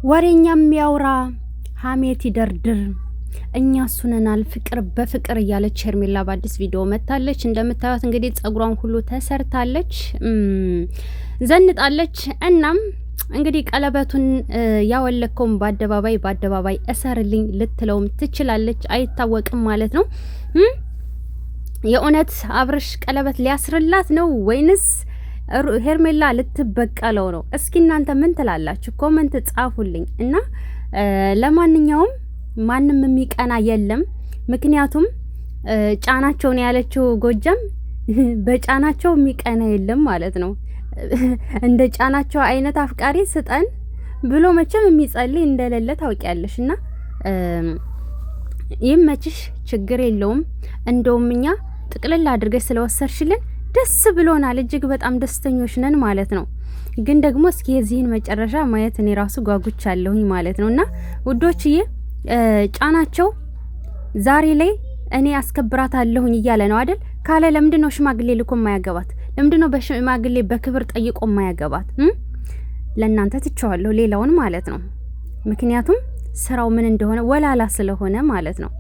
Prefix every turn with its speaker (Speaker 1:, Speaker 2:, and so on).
Speaker 1: ወሬኛም ያውራ ሀሜት ይደርድር እኛ ሱነናል ፍቅር በፍቅር እያለች ሄርሜላ በአዲስ ቪዲዮ መታለች። እንደምታዩት እንግዲህ ጸጉሯን ሁሉ ተሰርታለች፣ ዘንጣለች። እናም እንግዲህ ቀለበቱን ያወለከውን በአደባባይ እሰርልኝ ልትለውም ትችላለች፣ አይታወቅም ማለት ነው። የእውነት አብርሽ ቀለበት ሊያስርላት ነው ወይንስ ሄርሜላ ልትበቀለው ነው? እስኪ እናንተ ምን ትላላችሁ? ኮመንት ጻፉልኝ እና ለማንኛውም ማንም የሚቀና የለም። ምክንያቱም ጫናቸው ነው ያለችው ጎጃም፣ በጫናቸው የሚቀና የለም ማለት ነው። እንደ ጫናቸው አይነት አፍቃሪ ስጠን ብሎ መቼም የሚጸልይ እንደሌለ ታውቂያለሽ። እና ይመችሽ፣ ችግር የለውም። እንደውም እኛ ጥቅልል አድርገሽ ስለወሰርሽልን ደስ ብሎናል። እጅግ በጣም ደስተኞች ነን ማለት ነው። ግን ደግሞ እስኪ የዚህን መጨረሻ ማየት እኔ ራሱ ጓጉቻለሁኝ ማለት ነው። እና ውዶችዬ ጫናቸው ዛሬ ላይ እኔ አስከብራታለሁኝ እያለ ነው አይደል? ካለ ለምንድን ነው ሽማግሌ ልኮ የማያገባት? ለምንድን ነው በሽማግሌ በክብር ጠይቆ የማያገባት? ለእናንተ ትቼዋለሁ ሌላውን ማለት ነው። ምክንያቱም ስራው ምን እንደሆነ ወላላ ስለሆነ ማለት ነው።